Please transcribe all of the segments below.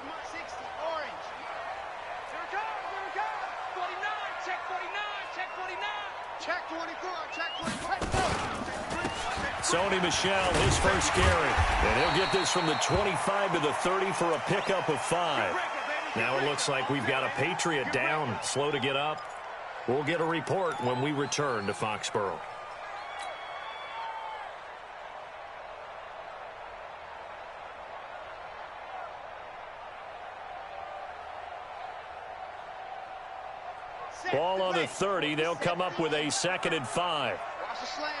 60, orange. Here it comes, here it comes. 49, check 49, check 49. Check 24, check 24. Sony Michel, his first carry. And he'll get this from the 25 to the 30 for a pickup of 5. Now it looks like we've got a Patriot down, slow to get up. We'll get a report when we return to Foxborough. Ball on the 30. They'll come up with a 2nd and 5. Watch the slant.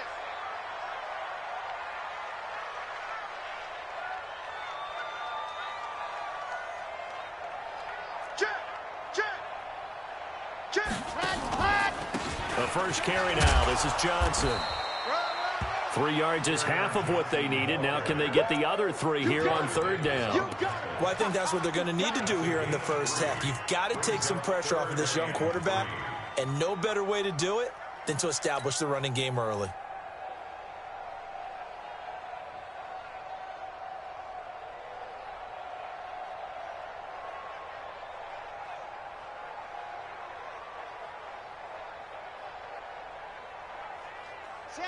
The first carry now. This is Johnson. 3 yards is half of what they needed. Now can they get the other 3 here on 3rd down? Well, I think that's what they're going to need to do here in the first half. You've got to take some pressure off of this young quarterback, and no better way to do it than to establish the running game early.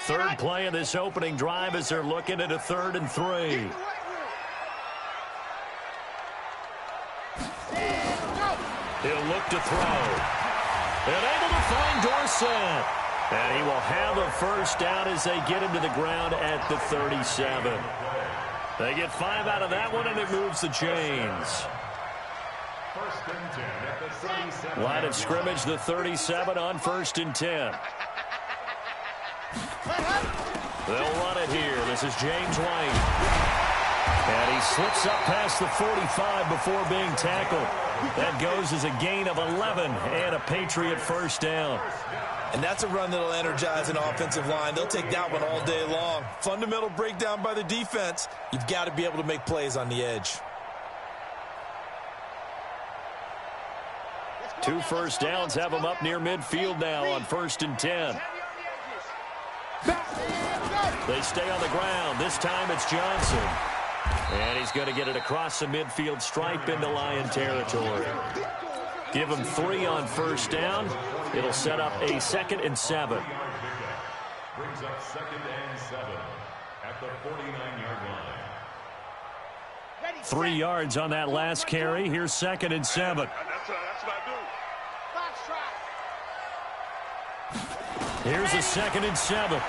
Third play of this opening drive as they're looking at a 3rd and 3. He'll look to throw. And able to find Dorsett. And he will have a first down as they get him to the ground at the 37. They get 5 out of that one, and it moves the chains. Line of scrimmage, the 37 on 1st and 10. They'll run it here. This is James White. And he slips up past the 45 before being tackled. That goes as a gain of 11 and a Patriot first down. And that's a run that'll energize an offensive line. They'll take that one all day long. Fundamental breakdown by the defense. You've got to be able to make plays on the edge. 2 first downs have them up near midfield now on 1st and 10. They stay on the ground. This time it's Johnson. And he's going to get it across the midfield stripe into Lion territory. Give him 3 on 1st down. It'll set up a 2nd and 7. Brings up 2nd and 7 at the 49-yard line. 3 yards on that last carry. Here's 2nd and 7. That's what I do. Here's a 2nd and 7.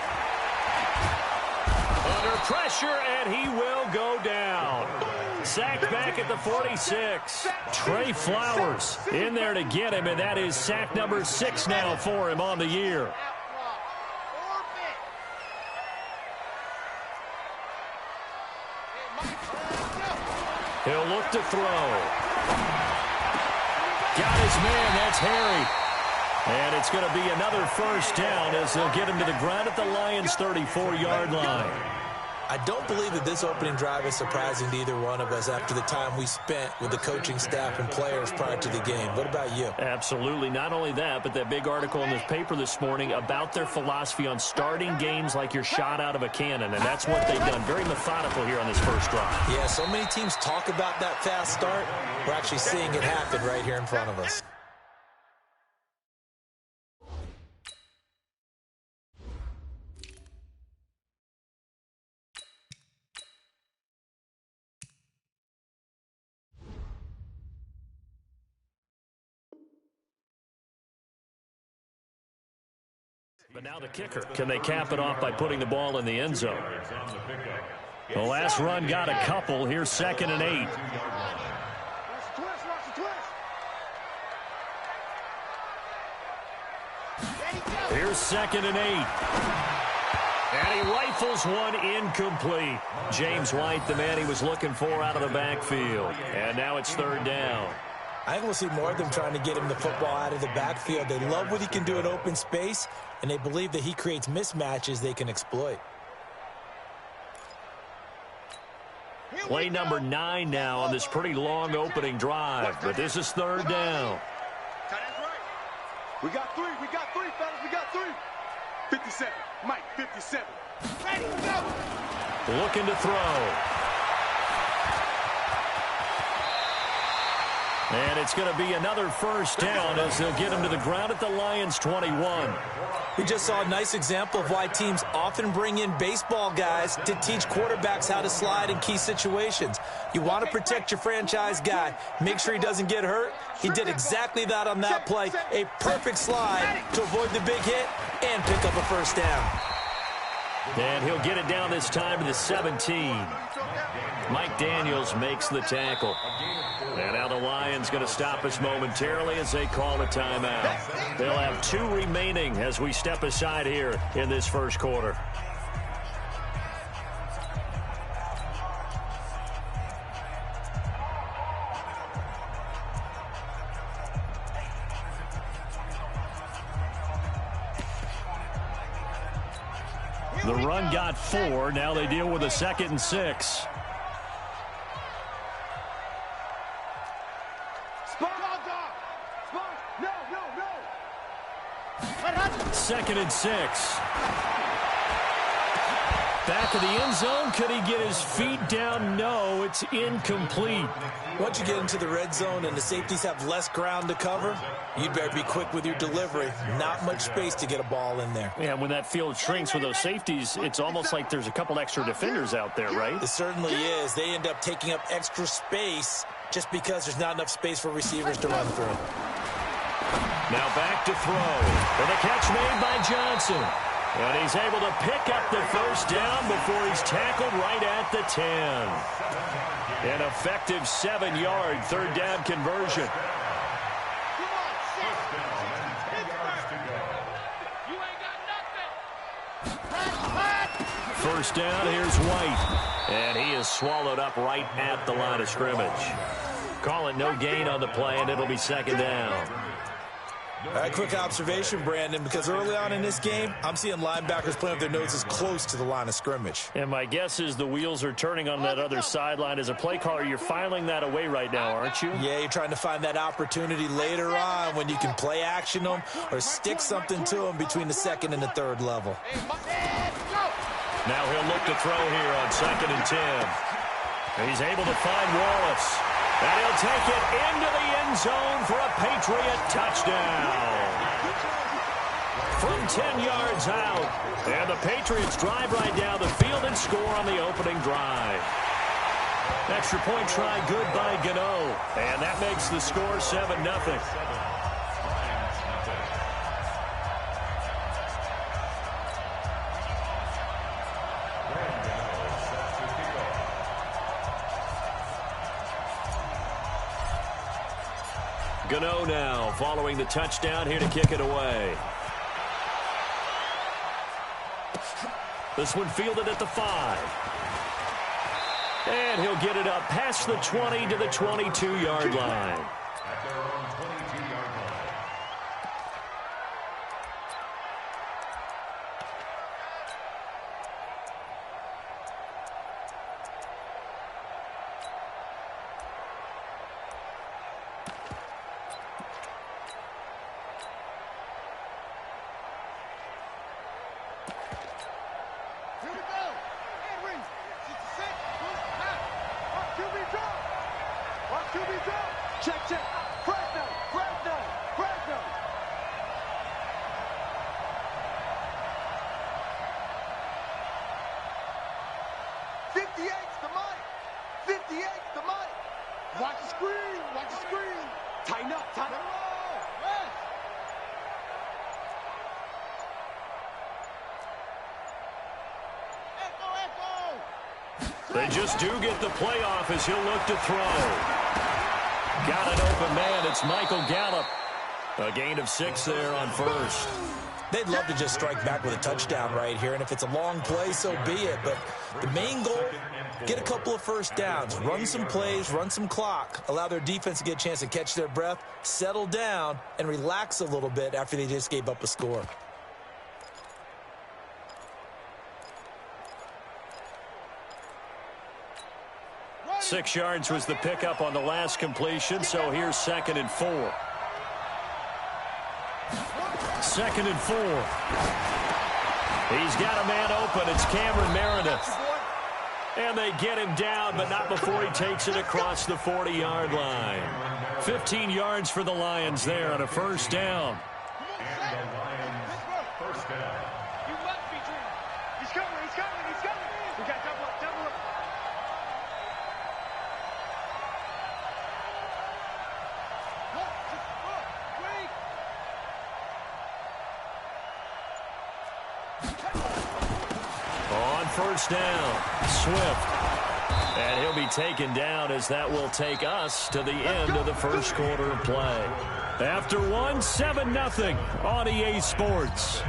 Under pressure, and he will go down. Sacked back at the 46. Trey Flowers in there to get him, and that is sack number 6 now for him on the year. He'll look to throw. Got his man, that's Harry. And it's going to be another first down as they'll get him to the ground at the Lions' 34-yard line. I don't believe that this opening drive is surprising to either one of us after the time we spent with the coaching staff and players prior to the game. What about you? Absolutely. Not only that, but that big article in the paper this morning about their philosophy on starting games like you're shot out of a cannon, and that's what they've done. Very methodical here on this first drive. Yeah, so many teams talk about that fast start. We're actually seeing it happen right here in front of us. But now the kicker. Can they cap it off by putting the ball in the end zone? The last run got a couple. Here's 2nd and 8. Here's 2nd and 8. And he rifles one incomplete. James White, the man he was looking for out of the backfield. And now it's 3rd down. I think we'll see more of them trying to get him the football out of the backfield. They love what he can do in open space, and they believe that he creates mismatches they can exploit. Play number 9 now on this pretty long opening drive, but this is 3rd down. We got 3, fellas, we got 3. 57, Mike, 57. Ready, go! Looking to throw. And it's going to be another first down as they'll get him to the ground at the Lions' 21. We just saw a nice example of why teams often bring in baseball guys to teach quarterbacks how to slide in key situations. You want to protect your franchise guy. Make sure he doesn't get hurt. He did exactly that on that play. A perfect slide to avoid the big hit and pick up a first down. And he'll get it down this time to the 17. Mike Daniels makes the tackle. And now the Lions going to stop us momentarily as they call a timeout. They'll have 2 remaining as we step aside here in this first quarter. The run got 4. Now they deal with a 2nd and 6. Second and 6. Back of the end zone. Could he get his feet down? No, it's incomplete. Once you get into the red zone and the safeties have less ground to cover, you'd better be quick with your delivery. Not much space to get a ball in there. Yeah, when that field shrinks with those safeties, it's almost like there's a couple extra defenders out there, right? It certainly is. They end up taking up extra space just because there's not enough space for receivers to run through. Now back to throw. And the catch made by Johnson. And he's able to pick up the first down before he's tackled right at the 10. An effective 7-yard 3rd down conversion. First down, here's White. And he is swallowed up right at the line of scrimmage. Call it no gain on the play, and it'll be 2nd down. All right, quick observation, Brandon, because early on in this game, I'm seeing linebackers playing with their noses close to the line of scrimmage. And my guess is the wheels are turning on that other sideline. As a play caller, you're filing that away right now, aren't you? Yeah, you're trying to find that opportunity later on when you can play action them or stick something to them between the 2nd and the 3rd level. Now he'll look to throw here on 2nd and 10. He's able to find Wallace. And he'll take it into the end zone for a Patriot touchdown. From 10 yards out. And the Patriots drive right down the field and score on the opening drive. Extra point try good by Gano. And that makes the score 7-0. Gano now following the touchdown here to kick it away. This one fielded at the 5. And he'll get it up past the 20 to the 22-yard line. Check. Fresno. 58's the mic. 58's the mic. Watch the screen. Tighten up. They just do get the playoff as he'll look to throw. Got an open man. It's Michael Gallup. A gain of 6 there on first. They'd love to just strike back with a touchdown right here, and if it's a long play, so be it. But the main goal, get a couple of first downs, run some plays, run some clock, allow their defense to get a chance to catch their breath, settle down, and relax a little bit after they just gave up a score. Six yards was the pickup on the last completion, so here's 2nd and 4. 2nd and 4. He's got a man open. It's Cameron Meredith. And they get him down, but not before he takes it across the 40-yard line. 15 yards for the Lions there on a first down. And the Lions first down. You must be dreaming. He's coming, he's coming, he's coming. We got double up, double up. On first down, Swift. And he'll be taken down as that will take us to the end of the first quarter of play. After one, 7-0 on EA Sports.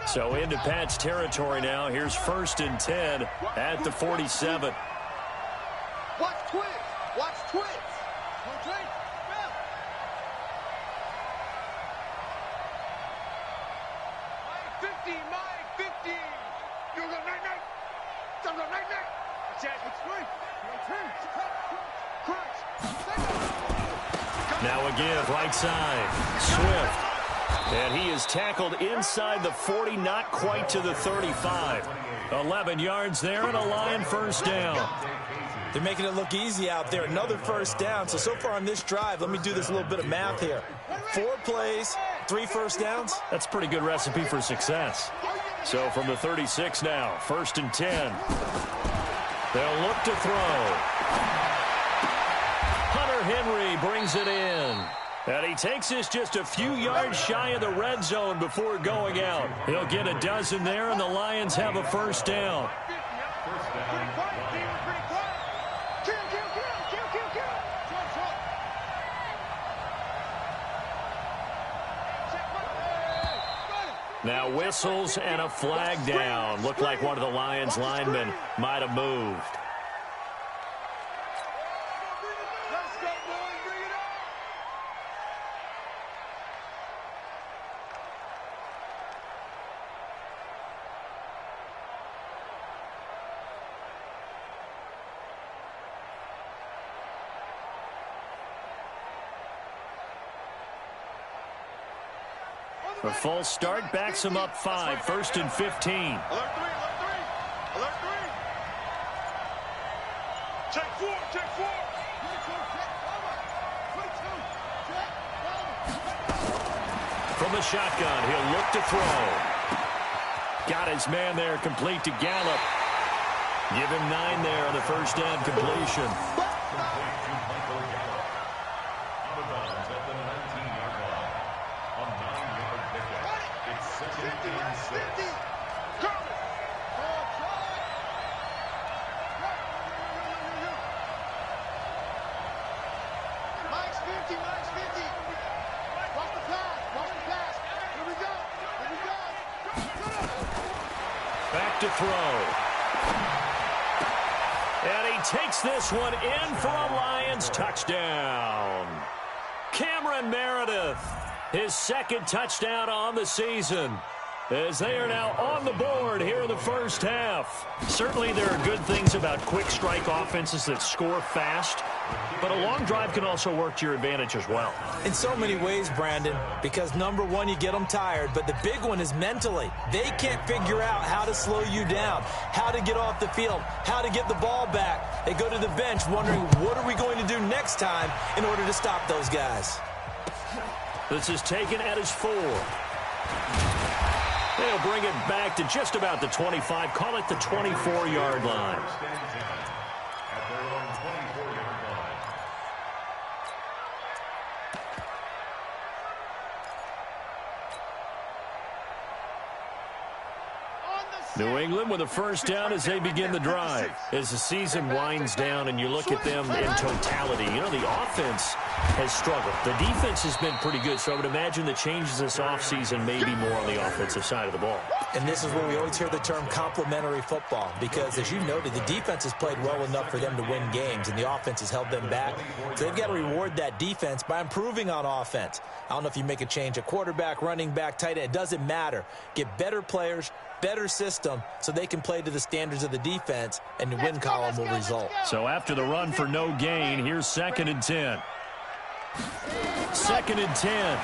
So into Pat's territory now. Here's 1st and 10 at the 47. Watch twins. Watch twins. Mike 50, Mike 50. You go night night. Don't go night night. It's free. Now again, right side, Swift. And he is tackled inside the 40, not quite to the 35. 11 yards there and a Lion first down. They're making it look easy out there. Another first down. So far on this drive, let me do this little bit of math here. 4 plays, 3 first downs. That's a pretty good recipe for success. So from the 36 now, 1st and 10. They'll look to throw. Hunter Henry brings it in. And he takes this just a few yards shy of the red zone before going out. He'll get a dozen there, and the Lions have a first down. Now whistles and a flag down. Looked like one of the Lions linemen might have moved. The false start backs him up 5, 1st and 15. Alert 3, alert 3. Check 4, check 4. From the shotgun, he'll look to throw. Got his man there, complete to Gallup. Give him 9 there on the first down completion. Back to throw. And he takes this one in for a Lions touchdown. Cameron Meredith, his 2nd touchdown on the season, as they are now on the board here in the first half. Certainly there are good things about quick strike offenses that score fast, but a long drive can also work to your advantage as well. In so many ways, Brandon, because number one, you get them tired, but the big one is mentally. They can't figure out how to slow you down, how to get off the field, how to get the ball back. They go to the bench wondering, what are we going to do next time in order to stop those guys? This is taken at his 4. They'll bring it back to just about the 25, call it the 24-yard line. New England with a first down as they begin the drive. As the season winds down and you look at them in totality, you know, the offense has struggled. The defense has been pretty good, so I would imagine the changes this offseason may be more on the offensive side of the ball. And this is where we always hear the term complementary football, because as you noted, the defense has played well enough for them to win games, and the offense has held them back. So they've got to reward that defense by improving on offense. I don't know if you make a change at quarterback, running back, tight end. It doesn't matter. Get better players, better system, so they can play to the standards of the defense, and the win column will result. So after the run for no gain, here's 2nd and 10. 2nd and 10.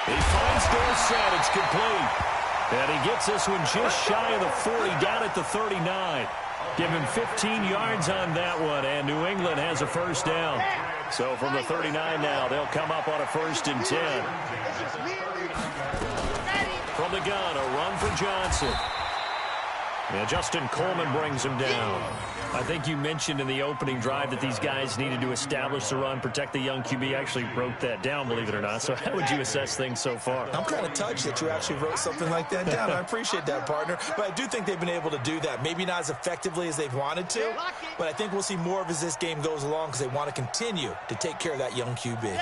He finds Dorsett. It's complete. And he gets this one just shy of the 40, down at the 39. Give him 15 yards on that one, and New England has a first down. So from the 39 now, they'll come up on a 1st and 10. From the gun, a run for Johnson. And Justin Coleman brings him down. I think you mentioned in the opening drive that these guys needed to establish the run, protect the young QB. Actually wrote that down, believe it or not. So how would you assess things so far? I'm kind of touched that you actually wrote something like that down. I appreciate that, partner. But I do think they've been able to do that. Maybe not as effectively as they've wanted to, but I think we'll see more of as this game goes along because they want to continue to take care of that young QB.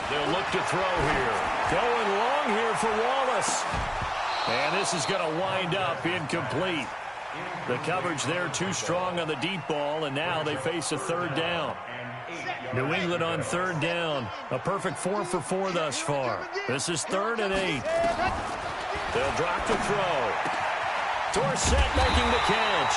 They'll look to throw here. Going long here for Wallace. And this is going to wind up incomplete. The coverage there too strong on the deep ball, and now they face a 3rd down. New England on 3rd down. A perfect 4 for 4 thus far. This is 3rd and 8. They'll drop to throw. Dorsett making the catch.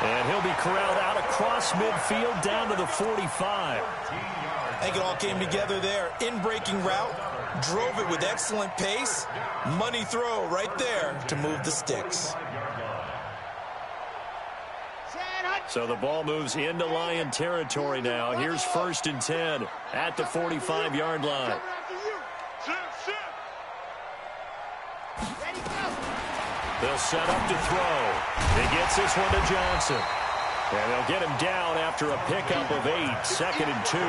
And he'll be corralled out across midfield down to the 45. I think it all came together there. In-breaking route, drove it with excellent pace. Money throw right there to move the sticks. So the ball moves into Lion territory now. Here's 1st and 10 at the 45-yard line. They'll set up to throw. He gets this one to Johnson. And they'll get him down after a pickup of 8, 2nd and 2.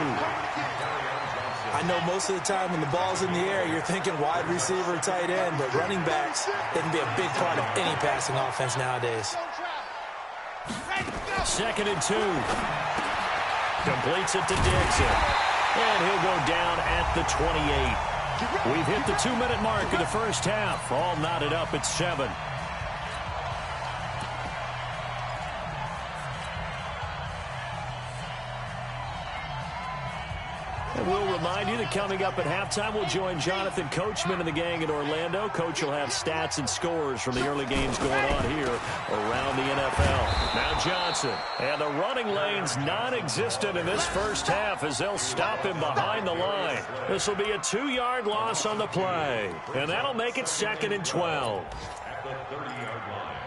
I know most of the time when the ball's in the air, you're thinking wide receiver, tight end, but running backs, they can be a big part of any passing offense nowadays. 2nd and 2. Completes it to Dixon. And he'll go down at the 28. We've hit the 2-minute mark of the first half. All knotted up at 7. And we'll remind you that coming up at halftime, we'll join Jonathan Coachman and the gang in Orlando. Coach will have stats and scores from the early games going on here around the NFL. Now Johnson, and the running lane's non-existent in this first half as they'll stop him behind the line. This will be a 2-yard loss on the play, and that'll make it 2nd and 12. At the 30-yard line.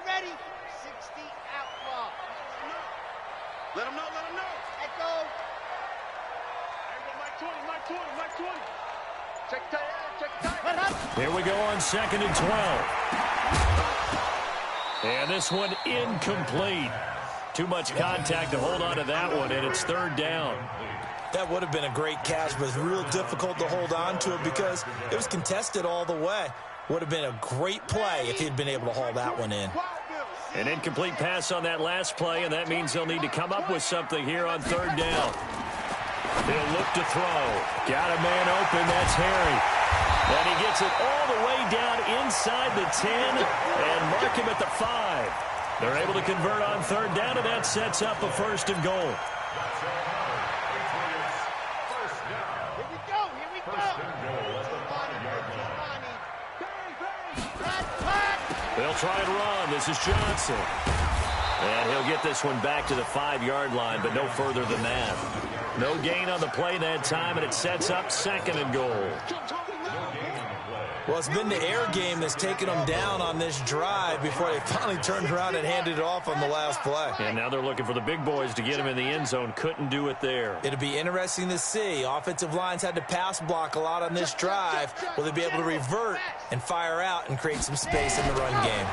Ready. 60 outlaw. Let him know. Echo. Mike 20. Check tight. Here we go on 2nd and 12. And this one incomplete. Too much contact to hold on to that one, and it's 3rd down. That would have been a great catch, but it's real difficult to hold on to it because it was contested all the way. Would have been a great play if he'd been able to haul that one in. An incomplete pass on that last play, and that means they'll need to come up with something here on 3rd down. They'll look to throw. Got a man open. That's Harry. And he gets it all the way down inside the 10 and mark him at the 5. They're able to convert on 3rd down, and that sets up a 1st and goal. Here we go. They'll try and run. This is Johnson. And he'll get this one back to the 5-yard line, but no further than that. No gain on the play that time, and it sets up 2nd and goal. Well, it's been the air game that's taken them down on this drive before they finally turned around and handed it off on the last play. And now they're looking for the big boys to get him in the end zone. Couldn't do it there. It'll be interesting to see. Offensive lines had to pass block a lot on this drive. Will they be able to revert and fire out and create some space in the run game?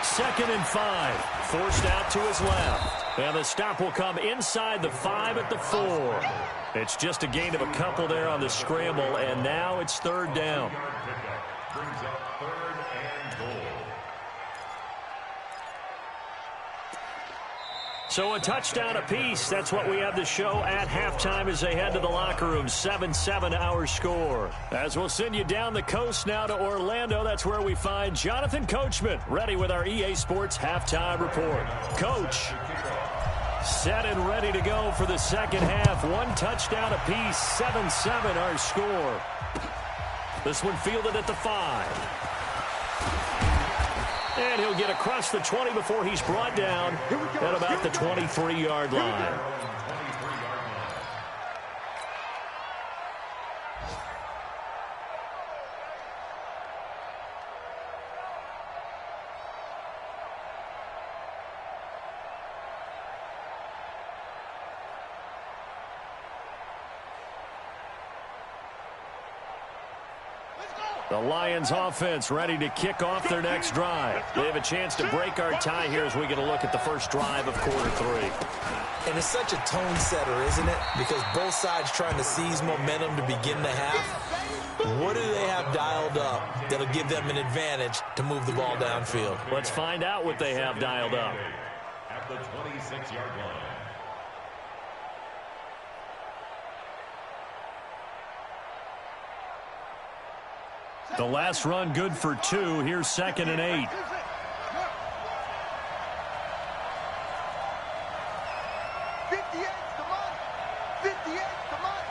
2nd and 5. Forced out to his left. And the stop will come inside the 5 at the 4. It's just a gain of a couple there on the scramble, and now it's 3rd down. Brings up 3rd and goal. So a touchdown apiece. That's what we have to show at halftime as they head to the locker room. 7-7 our score. As we'll send you down the coast now to Orlando. That's where we find Jonathan Coachman ready with our EA Sports halftime report. Coach, set and ready to go for the second half. 1 touchdown apiece. 7-7 our score. This one fielded at the 5. And he'll get across the 20 before he's brought down at about the 23-yard line. The Lions offense ready to kick off their next drive. They have a chance to break our tie here as we get a look at the first drive of quarter 3. And it's such a tone setter, isn't it? Because both sides trying to seize momentum to begin the half. What do they have dialed up that'll give them an advantage to move the ball downfield? Let's find out what they have dialed up. At the 26-yard line. The last run good for 2. Here's 2nd and 8. 58, come on. 58, come on.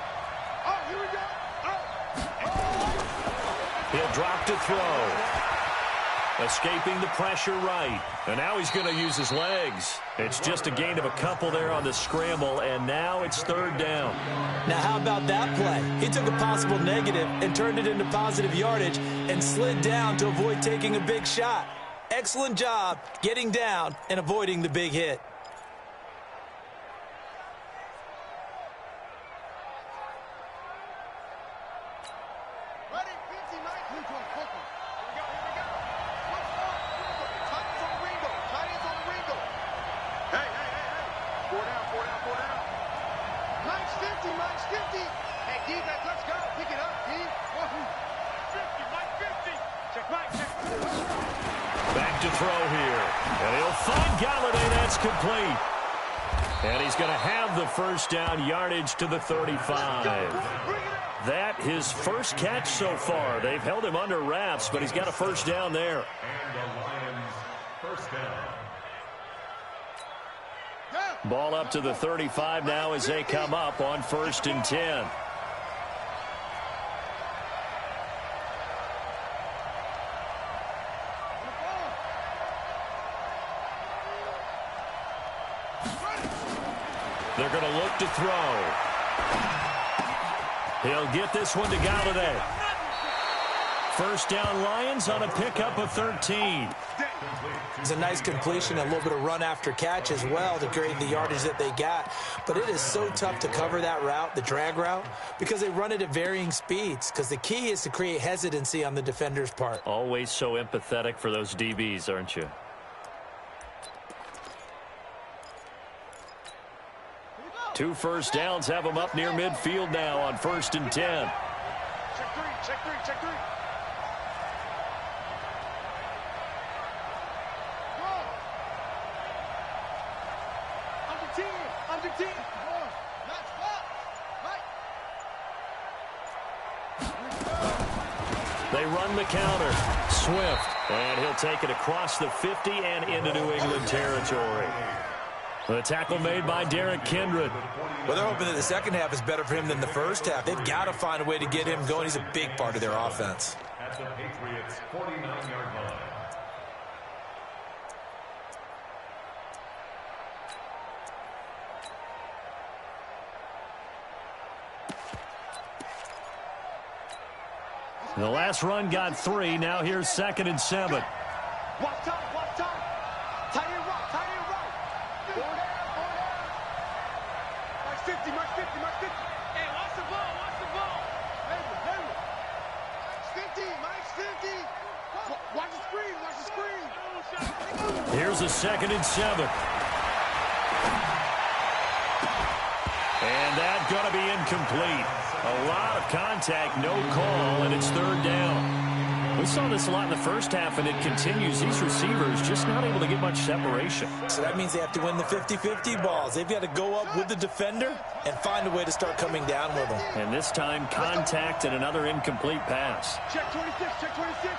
Oh, here we go. Oh. He'll drop to throw. Escaping the pressure right. And now he's going to use his legs. It's just a gain of a couple there on the scramble, and now it's 3rd down. Now, how about that play? He took a possible negative and turned it into positive yardage and slid down to avoid taking a big shot. Excellent job getting down and avoiding the big hit. Ready, 59. Here we go. Titans on the window. Titans on the window. Hey. 4 down. Mike's 50. Hey, defense, let's go. Pick it up, D. 50, Mike 50. Check Mike. Back to throw here. And he'll find Galladay. That's complete. And he's going to have the first down, yardage to the 35. That his first catch so far. They've held him under wraps, but he's got a first down there. And the Lions first down. Ball up to the 35 now as they come up on 1st and 10. They're going to look to throw. He'll get this one to Galladay. First down Lions on a pickup of 13. It's a nice completion, a little bit of run after catch as well to create the yardage that they got. But it is so tough to cover that route, the drag route, because they run it at varying speeds. Because the key is to create hesitancy on the defender's part. Always so empathetic for those DBs, aren't you? Two first downs have them up near midfield now on 1st and 10. Check three. Under 10. Not spot. Right. They run the counter. Swift. And he'll take it across the 50 and into New England territory. The tackle made by Derek Kindred. Well, they're hoping that the second half is better for him than the first half. They've got to find a way to get him going. He's a big part of their offense. At the Patriots' 49-yard line. The last run got 3. Now here's 2nd and 7. Watch time. Tight end right. 4 down. Mike's 50. Hey, watch the ball. Mike's 50. Watch the screen, watch the screen. Here's a 2nd and 7. And that's going to be incomplete. A lot of contact, no call, and it's 3rd down. We saw this a lot in the first half, and it continues. These receivers just not able to get much separation. So that means they have to win the 50-50 balls. They've got to go up with the defender and find a way to start coming down with them. And this time, contact and another incomplete pass. Check 26, check 26.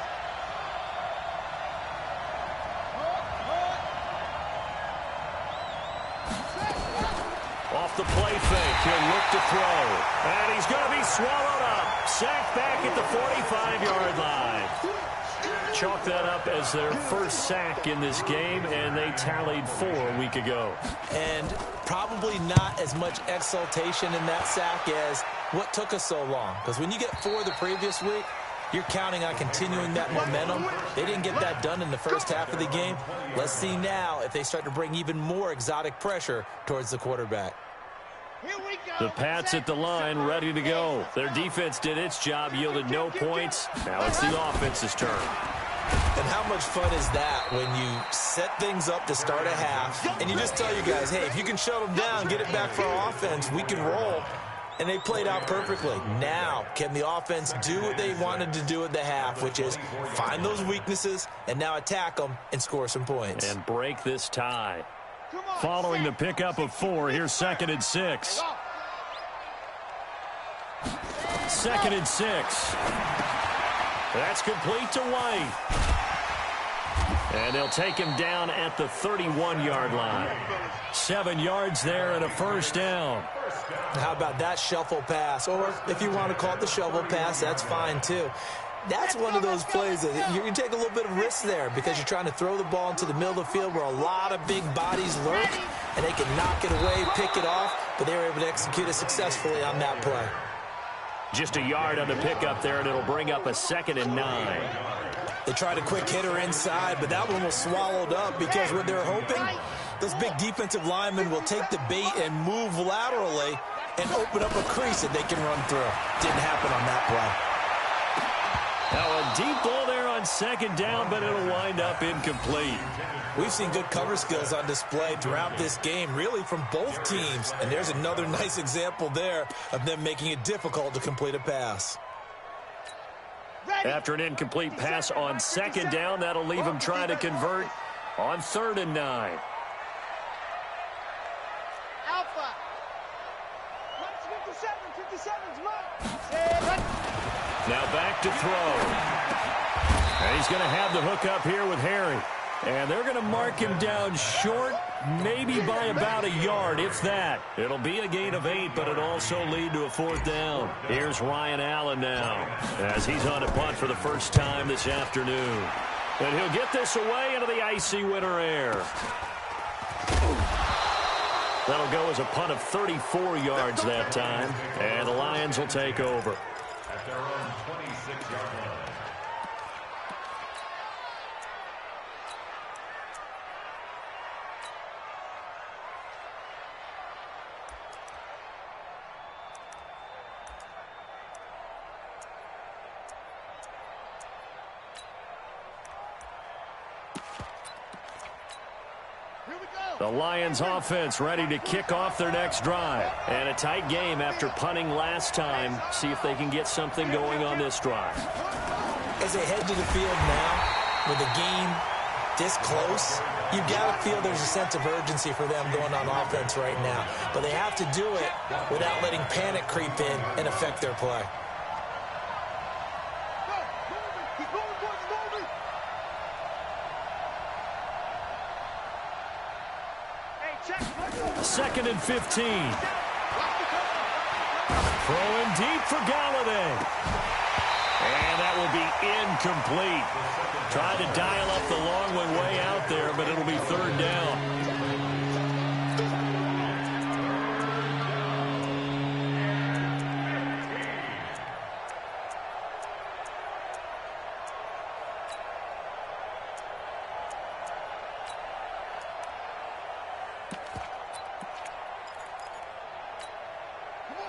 Off the play fake, he'll look to throw. And he's going to be swallowed up. Sacked back at the 45-yard line. Chalk that up as their first sack in this game, and they tallied 4 a week ago. And probably not as much exultation in that sack as what took us so long. Because when you get 4 the previous week, you're counting on continuing that momentum. They didn't get that done in the first half of the game. Let's see now if they start to bring even more exotic pressure towards the quarterback. Here we go. The Pats at the line, ready to go. Their defense did its job, yielded no points. Now it's the offense's turn. And how much fun is that when you set things up to start a half, and you just tell you guys, hey, if you can shut them down, get it back for our offense, we can roll. And they played out perfectly. Now, can the offense do what they wanted to do at the half, which is find those weaknesses and now attack them and score some points. And break this tie. Following the pickup of 4, here's 2nd and 6. 2nd and 6. That's complete to White. And they'll take him down at the 31-yard line. 7 yards there and a 1st down. How about that shuffle pass? Or if you want to call it the shovel pass, that's fine too. That's one of those plays that you take a little bit of risk there because you're trying to throw the ball into the middle of the field where a lot of big bodies lurk, and they can knock it away, pick it off, but they were able to execute it successfully on that play. Just a yard on the pickup there, and it'll bring up a 2nd and 9. They tried a quick hitter inside, but that one was swallowed up because what they're hoping, those big defensive linemen will take the bait and move laterally and open up a crease that they can run through. Didn't happen on that play. Now a deep ball there on 2nd down, but it'll wind up incomplete. We've seen good cover skills on display throughout this game, really from both teams. And there's another nice example there of them making it difficult to complete a pass. After an incomplete pass on 2nd down, that'll leave him trying to convert on 3rd and 9. Alpha. 57's run. Now back to throw. And he's going to have the hook up here with Harry. And they're going to mark him down short, maybe by about a yard, if that. It'll be a gain of 8, but it'll also lead to a 4th down. Here's Ryan Allen now, as he's on a punt for the first time this afternoon. And he'll get this away into the icy winter air. That'll go as a punt of 34 yards that time, and the Lions will take over. At their own 26-yard line. The Lions offense ready to kick off their next drive. And a tight game after punting last time. See if they can get something going on this drive. As they head to the field now, with the game this close, you've got to feel there's a sense of urgency for them going on offense right now. But they have to do it without letting panic creep in and affect their play. Second and 15. Throwing deep for Galladay. And that will be incomplete. Tried to dial up the long one way out there, but it'll be 3rd down.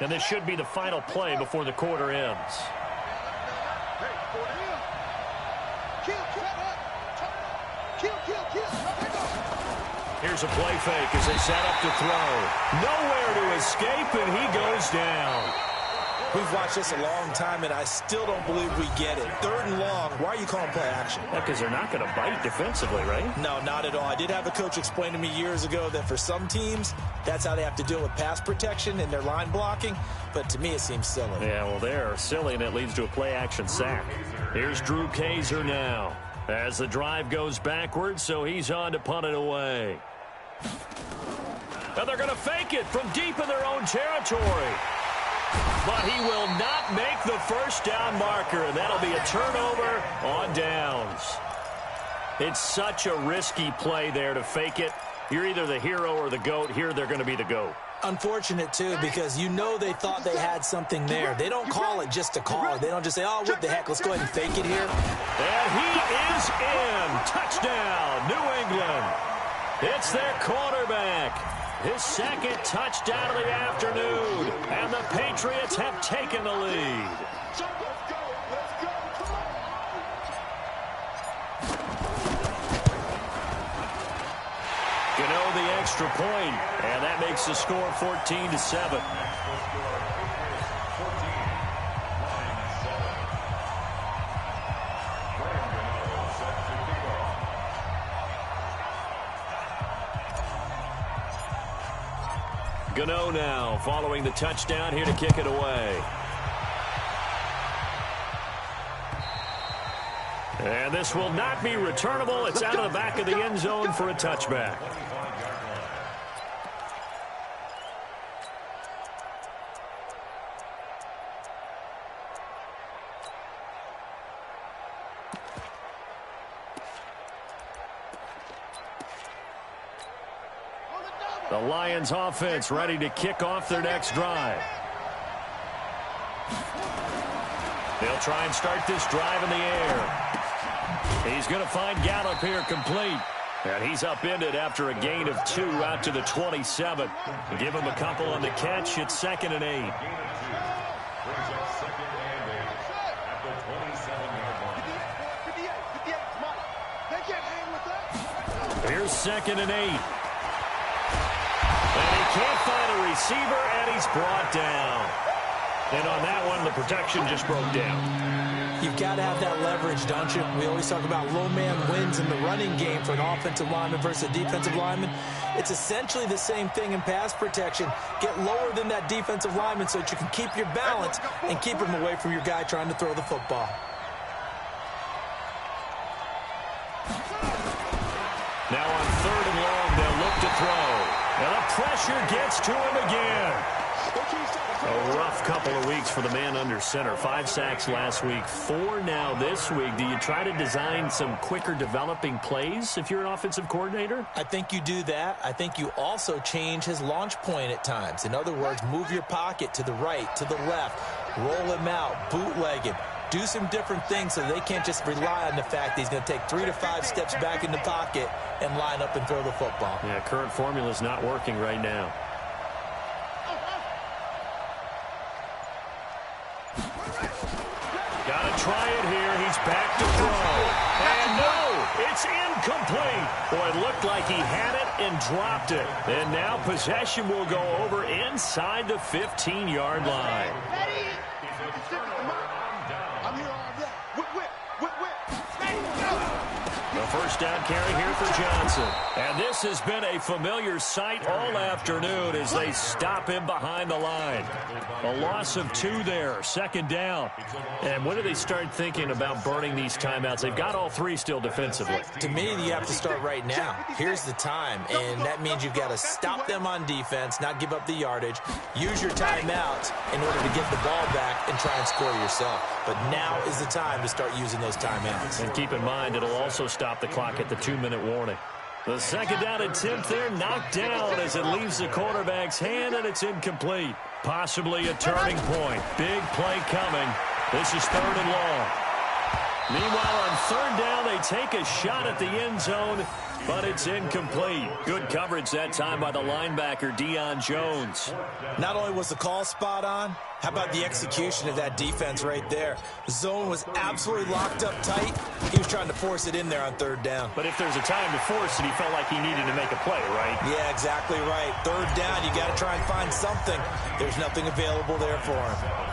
And this should be the final play before the quarter ends. Here's a play fake as they set up to throw. Nowhere to escape, and he goes down. We've watched this a long time, and I still don't believe we get it. 3rd and long. Why are you calling play action? Because they're not going to bite defensively, right? No, not at all. I did have a coach explain to me years ago that for some teams, that's how they have to deal with pass protection and their line blocking. But to me, it seems silly. Yeah, well, they're silly, and it leads to a play action sack. Here's Drew Kaiser now as the drive goes backwards, so he's on to punt it away. Now they're going to fake it from deep in their own territory. But he will not make the first down marker, and that'll be a turnover on downs. It's such a risky play there to fake it. You're either the hero or the GOAT. Here they're going to be the GOAT. Unfortunate, too, because you know they thought they had something there. They don't call it just to call it. They don't just say, oh, what the heck, let's go ahead and fake it here. And he is in. Touchdown, New England. It's their quarterback. His second touchdown of the afternoon, and the Patriots have taken the lead. Gano the extra point, and that makes the score 14-7. Gano now following the touchdown here to kick it away. And this will not be returnable. It's out of the back of the end zone for a touchback. The Lions offense ready to kick off their next drive. They'll try and start this drive in the air. He's going to find Gallup here complete. And he's upended after a gain of 2 out to the 27. Give him a couple on the catch. It's 2nd and 8. Here's 2nd and 8. And he can't find a receiver, and he's brought down. And on that one, the protection just broke down. You've got to have that leverage, don't you? We always talk about low man wins in the running game for an offensive lineman versus a defensive lineman. It's essentially the same thing in pass protection. Get lower than that defensive lineman so that you can keep your balance and keep him away from your guy trying to throw the football. Now on 3rd and long, they'll look to throw. And the pressure gets to him again. A rough couple of weeks for the man under center. 5 sacks last week, 4 now this week. Do you try to design some quicker developing plays if you're an offensive coordinator? I think you do that. I think you also change his launch point at times. In other words, move your pocket to the right, to the left, roll him out, bootleg him. Do some different things so they can't just rely on the fact that he's going to take 3 to 5 steps back in the pocket and line up and throw the football. Yeah, current formula is not working right now. Got to try it here. He's back to throw. And no, it's incomplete. Boy, it looked like he had it and dropped it. And now possession will go over inside the 15-yard line. The first down carry here for Johnson. And this has been a familiar sight all afternoon as they stop him behind the line. A loss of 2 there, 2nd down. And when do they start thinking about burning these timeouts? They've got all 3 still defensively. To me, you have to start right now. Here's the time, and that means you've got to stop them on defense, not give up the yardage, use your timeouts in order to get the ball back and try and score yourself. But now is the time to start using those timeouts. And keep in mind, it'll also stop the clock at the 2-minute warning. The 2nd down attempt there knocked down as it leaves the quarterback's hand, and it's incomplete. Possibly a turning point. Big play coming. This is 3rd and long. Meanwhile, on third down, they take a shot at the end zone, but it's incomplete. Good coverage that time by the linebacker, Deion Jones. Not only was the call spot on, how about the execution of that defense right there? The zone was absolutely locked up tight. He was trying to force it in there on third down. But if there's a time to force it, he felt like he needed to make a play, right? Yeah, exactly right. Third down, you got to try and find something. There's nothing available there for him.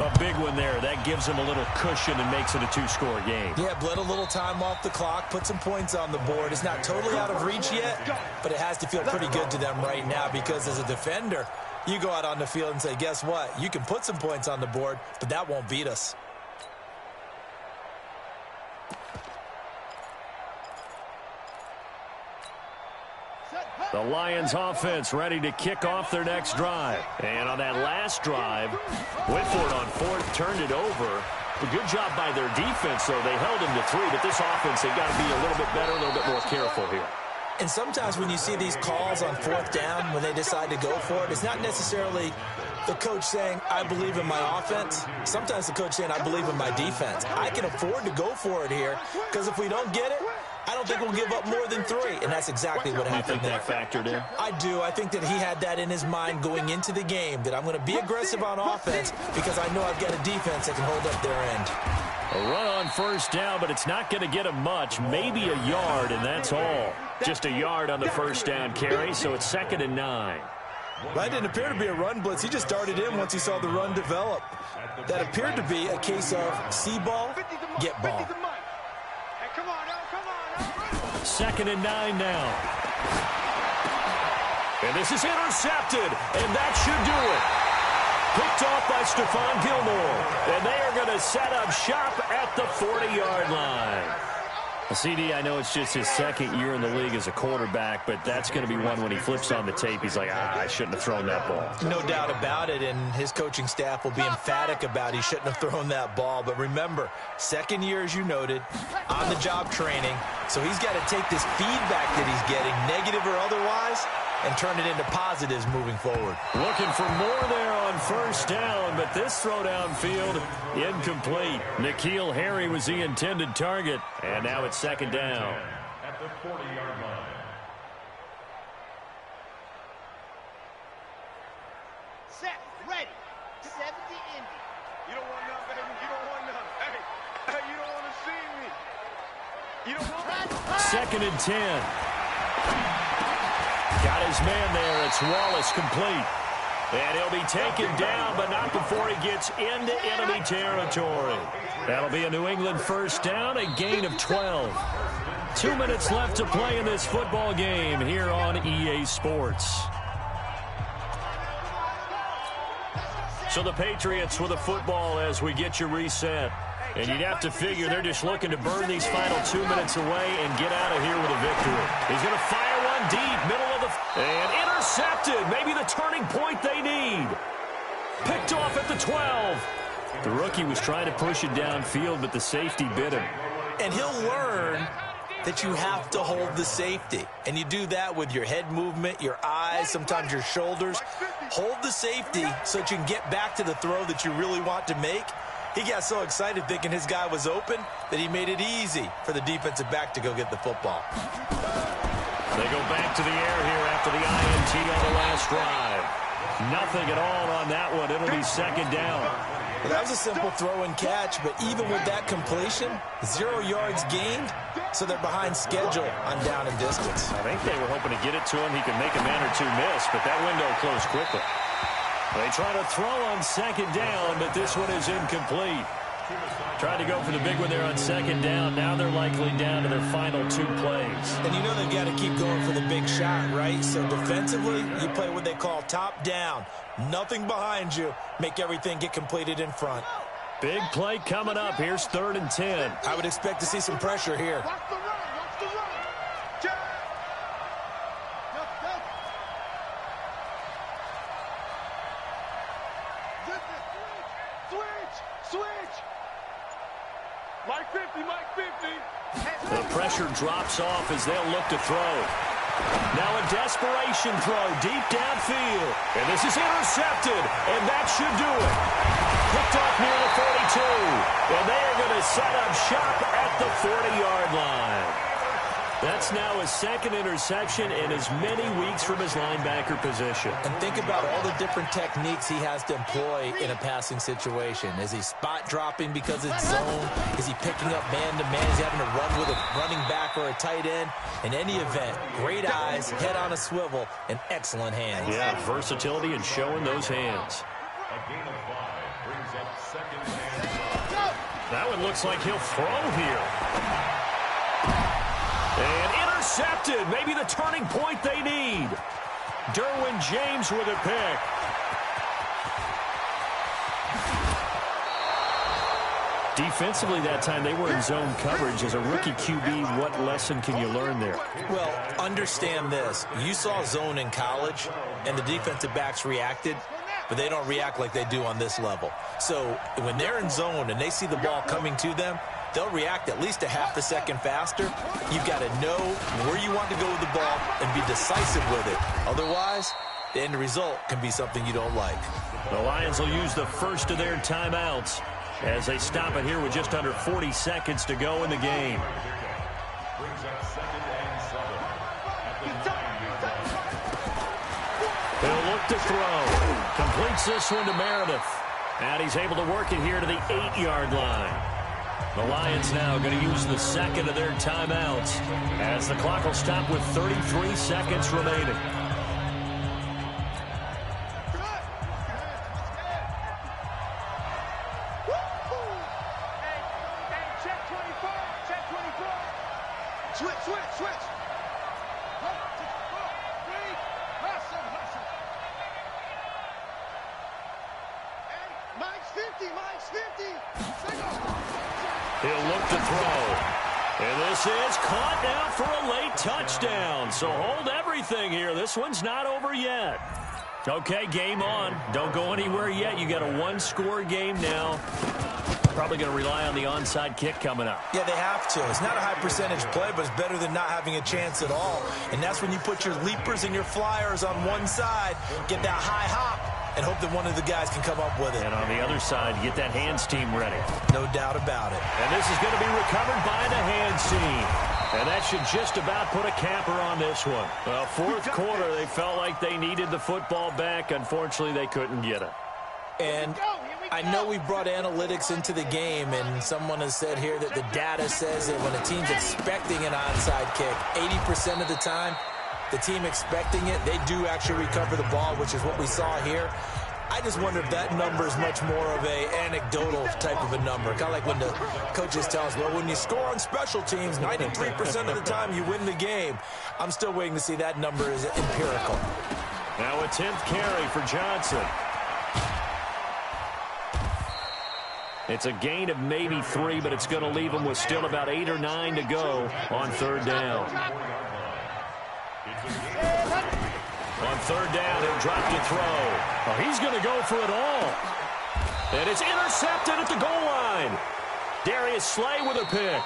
A big one there. That gives him a little cushion and makes it a two-score game. Yeah, bled a little time off the clock, put some points on the board. It's not totally out of reach yet, but it has to feel pretty good to them right now because as a defender, you go out on the field and say, guess what? You can put some points on the board, but that won't beat us. The Lions offense ready to kick off their next drive. And on that last drive, went for it on fourth, turned it over. A good job by their defense, though. They held him to 3, but this offense, they've got to be a little bit better, a little bit more careful here. And sometimes when you see these calls on fourth down, when they decide to go for it, it's not necessarily the coach saying, I believe in my offense. Sometimes the coach saying, I believe in my defense. I can afford to go for it here because if we don't get it, I don't think we'll give up more than 3, and that's exactly what happened there. You think that factored in? I do. I think that he had that in his mind going into the game, that I'm going to be aggressive on offense because I know I've got a defense that can hold up their end. A run on first down, but it's not going to get him much, maybe a yard, and that's all. Just a yard on the first down carry, so it's 2nd and 9. That didn't appear to be a run blitz. He just darted in once he saw the run develop. That appeared to be a case of see ball, get ball. 2nd and 9 now. And this is intercepted, and that should do it. Picked off by Stephon Gilmore, and they are going to set up shop at the 40-yard line. CD, I know it's just his 2nd year in the league as a quarterback, but that's going to be one when he flips on the tape, he's like, I shouldn't have thrown that ball. No doubt about it, and his coaching staff will be emphatic about he shouldn't have thrown that ball. But remember, 2nd year, as you noted, on-the-job training, so he's got to take this feedback that he's getting, negative or otherwise, and turn it into positives moving forward. Looking for more there on first down, but this throw downfield incomplete. N'Keal Harry was the intended target, and now it's 2nd down. At the 40-yard line. Set, ready, 70 Indy. You don't want none, baby. You don't want none. Hey, you don't want to see me. You don't want 2nd and 10. Got his man there. It's Wallace complete. And he'll be taken down, but not before he gets into enemy territory. That'll be a New England first down, a gain of 12. 2 minutes left to play in this football game here on EA Sports. So the Patriots with the football as we get you reset. And you'd have to figure they're just looking to burn these final 2 minutes away and get out of here with a victory. He's going to fire one deep, middle of the... And intercepted. Maybe the turning point they need. Picked off at the 12. The rookie was trying to push it downfield, but the safety bit him. And he'll learn that you have to hold the safety. And you do that with your head movement, your eyes, sometimes your shoulders. Hold the safety so that you can get back to the throw that you really want to make. He got so excited thinking his guy was open that he made it easy for the defensive back to go get the football. They go back to the air here after the INT on the last drive. Nothing at all on that one. It'll be 2nd down. Well, that was a simple throw and catch, but even with that completion, 0 yards gained, so they're behind schedule on down and distance. I think they were hoping to get it to him. He could make a man or two miss, but that window closed quickly. They try to throw on 2nd down, but this one is incomplete. Tried to go for the big one there on 2nd down. Now they're likely down to their final 2 plays. And you know they've got to keep going for the big shot, right? So defensively, you play what they call top down. Nothing behind you. Make everything get completed in front. Big play coming up. Here's 3rd and 10. I would expect to see some pressure here. Watch the run. Watch the run. Switch. Mike 50, Mike 50. The pressure drops off as they'll look to throw. Now a desperation throw deep downfield. And this is intercepted, and that should do it. Picked up near the 42, and they are going to set up shop at the 40-yard line. That's now his second interception in as many weeks from his linebacker position. And think about all the different techniques he has to employ in a passing situation. Is he spot dropping because it's zone? Is he picking up man-to-man? Is he having to run with a running back or a tight end? In any event, great eyes, head on a swivel, and excellent hands. Yeah, versatility and showing those hands. A gain of 5 brings up second and 7. That one looks like he'll throw here. And intercepted. Maybe the turning point they need. Derwin James with a pick. Defensively that time, they were in zone coverage. As a rookie QB, what lesson can you learn there? Well, understand this. You saw zone in college, and the defensive backs reacted, but they don't react like they do on this level. So when they're in zone and they see the ball coming to them, they'll react at least a half a second faster. You've got to know where you want to go with the ball and be decisive with it. Otherwise, the end result can be something you don't like. The Lions will use the first of their timeouts as they stop it here with just under 40 seconds to go in the game. Brings up second and 7 at the 9-yard line. He'll look to throw. Completes this one to Meredith. And he's able to work it here to the 8-yard line. The Lions now going to use the second of their timeouts as the clock will stop with 33 seconds remaining. Switch. Mike's 50. He'll look to throw. And this is caught now for a late touchdown. So hold everything here. This one's not over yet. Okay, game on. Don't go anywhere yet. You got a one-score game now. Probably going to rely on the onside kick coming up. Yeah, they have to. It's not a high percentage play, but it's better than not having a chance at all. And that's when you put your leapers and your flyers on one side, get that high hop, and hope that one of the guys can come up with it. And on the other side, get that hands team ready. No doubt about it. And this is going to be recovered by the hands team. And that should just about put a capper on this one. Well, fourth quarter, they felt like they needed the football back. Unfortunately, they couldn't get it. And I know we brought analytics into the game, and someone has said here that the data says that when a team's expecting an onside kick, 80% of the time, the team expecting it, they do actually recover the ball, which is what we saw here. I just wonder if that number is much more of a anecdotal type of a number. Kind of like when the coaches tell us, well, when you score on special teams, 93% of the time you win the game. I'm still waiting to see that number is empirical. Now a 10th carry for Johnson. It's a gain of maybe 3, but it's going to leave him with still about 8 or 9 to go on third down. On third down, he'll drop to throw. Oh, he's going to go for it all. And it's intercepted at the goal line. Darius Slay with a pick.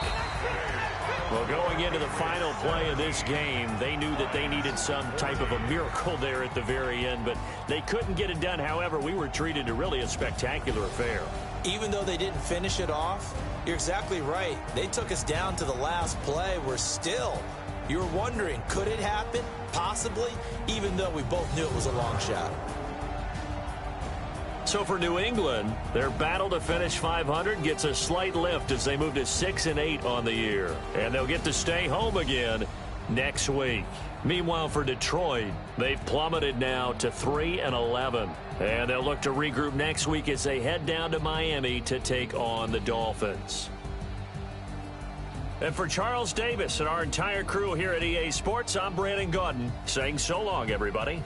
Well, going into the final play of this game, they knew that they needed some type of a miracle there at the very end, but they couldn't get it done. However, we were treated to really a spectacular affair. Even though they didn't finish it off, you're exactly right. They took us down to the last play. We're still, you were wondering, could it happen? Possibly, even though we both knew it was a long shot. So for New England, their battle to finish 500 gets a slight lift as they move to 6-8 on the year. And they'll get to stay home again next week. Meanwhile, for Detroit, they've plummeted now to 3-11. And they'll look to regroup next week as they head down to Miami to take on the Dolphins. And for Charles Davis and our entire crew here at EA Sports, I'm Brandon Gaudin saying so long, everybody.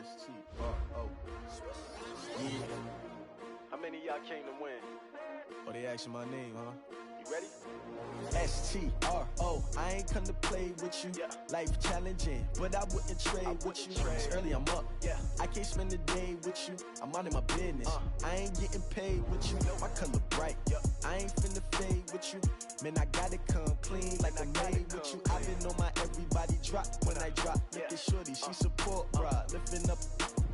STRO. Yeah. How many of y'all came to win? Oh, they asking my name, huh? You ready? S-T-R-O, I ain't come to play with you. Life challenging, but I wouldn't trade with you. It's early, I'm up. I can't spend the day with you. I'm minding my business. I ain't getting paid with you. My color bright. I ain't finna fade with you. Man, I gotta come clean like I'm made with you. I've been on my everybody drop when I drop. Look at shorty, she support, bruh. Lifting up,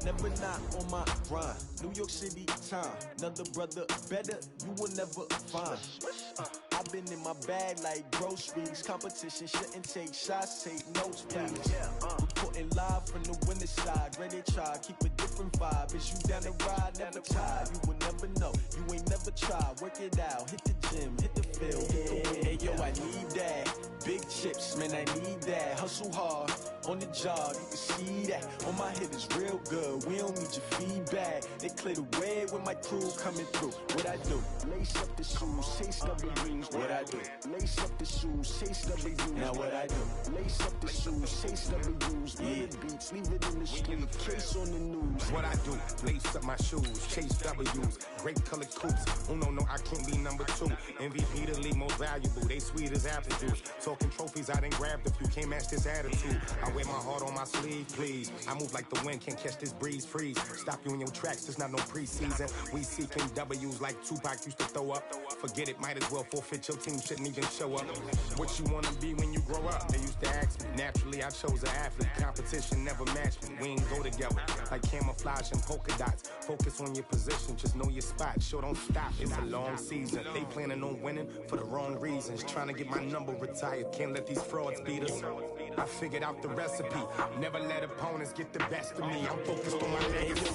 never not on my grind. New York City time, another brother better, you will never find. I've been in my bag like groceries. Competition shouldn't take shots, take notes, please. Reporting live from the winning side. Ready to try, keep a different vibe. Is you down the ride, never tired. You will never know, you ain't never tried. Work it out, hit the gym, hit the field, hit the wind. Hey yo, I need that. Big chips, man, I need that. Hustle hard, on the job, you can see that. On my hit is real good, we don't need your feedback. They clear the way with my crew coming through. What I do? Lace up the shoes, chase W's. What I do? Lace up the shoes, chase W's. Now what I do? Lace up the shoes, chase W's. Leave it beats, leave it in the street, case on the news. What I do? Lace up my shoes, chase W's. Great colored coops. Oh no, I can't be number 2. MVP the league most valuable. They sweet as apple juice. Talking trophies, I done grabbed a few. Can't match this attitude. I wear my heart on my sleeve, please. I move like the wind, can't catch this breeze, freeze. Stop you in your tracks, there's not no preseason. We seeking W's like Tupac used to throw up. Forget it, might as well forfeit. Your team shouldn't even show up. What you wanna be when you grow up? They used to ask me. Naturally, I chose an athlete. Competition never matched me. We ain't go together like camouflage and polka dots. Focus on your position, just know your spot. Sure, don't stop. It's a long season. They planning on winning for the wrong reasons. Trying to get my number retired. Can't let these frauds beat us. I figured out the recipe. Never let opponents get the best of me. I'm focused on my legacy.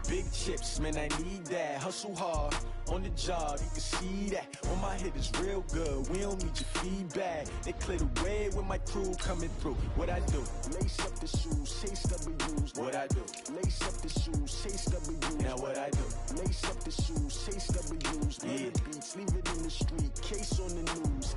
Big chips, man, I need that. Hustle hard, on the job, you can see that. On my hit is real good, we don't need your feedback. They clear the way with my crew coming through. What I do? Lace up the shoes, chase W's. What I do? Lace up the shoes, chase W's. Now what I do? Lace up the shoes, chase W's. Leave it beats, leave it in the street, case on the news.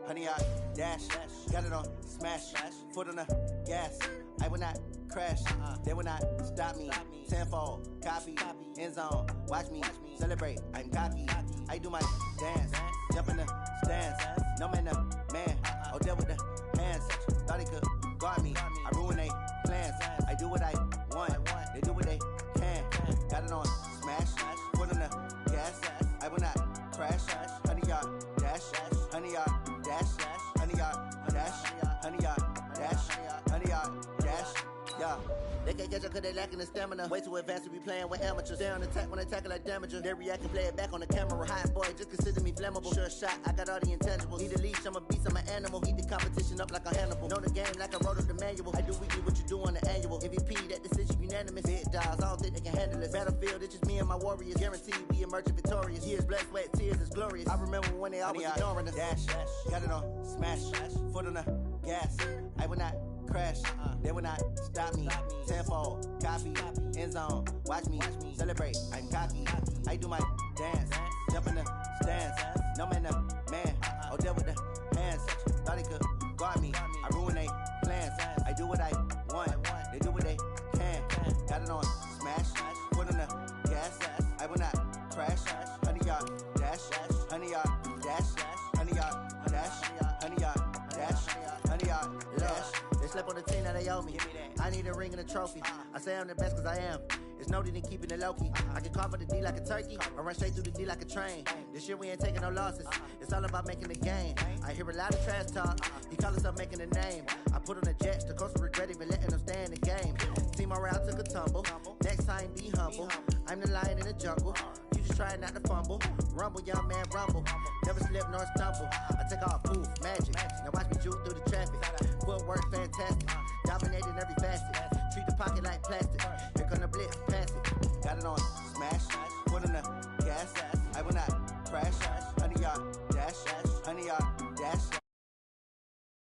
Honey, I dash, got it on smash, foot on the gas. I will not crash, they will not stop me. Tenfold, copy, end zone, watch me celebrate. I'm cocky, I do my dance, jump in the stands. No man, the man, oh, deal with the hands. Thought he could guard me, I ruin they plans. I do what I want, they do what they can. Got it on smash, foot on the gas. I will not crash, honey, y'all dash, honey, y'all. Dash, honey yard, dash, honey yard, dash, honey yard, dash, yeah. They can't catch up cause they lacking the stamina. Way too advanced to be playing with amateurs. Stay on attack when they tackle like damager. They react and play it back on the camera. Hot boy, just consider me flammable. Sure shot, I got all the intangibles. Need a leash, I'm a beast, I'm an animal. Heat the competition up like a Hannibal. Know the game like I wrote up the manual. I do weekly what you do on the annual. MVP, that decision unanimous. Big dogs, I don't think they can handle it. Battlefield, it's just me and my warriors. Guaranteed we emerging victorious. Years, blood, sweat, tears, it's glorious. I remember when they always ignoring us. Dash, got it on smash, foot on the gas. I will not crash, they will not stop me. Tenfold, copy, end zone, watch me celebrate. I'm cocky, I do my dance, jump in the stands. No man, the man, oh, deal with the hands. Thought he could guard me, I ruin they plans. I do what I want, they do what they can. Got it on smash, foot on the gas. I will not crash, honey yard, dash, honey yard, dash, honey yard, dash, honey yard, dash, honey yard, dash. They slept on the team that they owe me. I need a ring and a trophy. I say I'm the best cause I am. It's no need in keeping it low key. I can carve for the D like a turkey, or run straight through the D like a train. This year we ain't taking no losses. It's all about making the game. I hear a lot of trash talk. He call himself making a name. I put on the Jets. The coach regret even letting them stay in the game. Team around took a tumble. Next time be humble. I'm the lion in the jungle. You just try not to fumble. Rumble, young man, rumble. Never slip nor stumble. I take off, poof, magic. Now watch me juke through the traffic. Footwork fantastic. Dominating every facet. Treat the pocket like plastic. Here come the blitz, pass it. Got it on smash. Foot on the gas. I will not crash. Honey, y'all.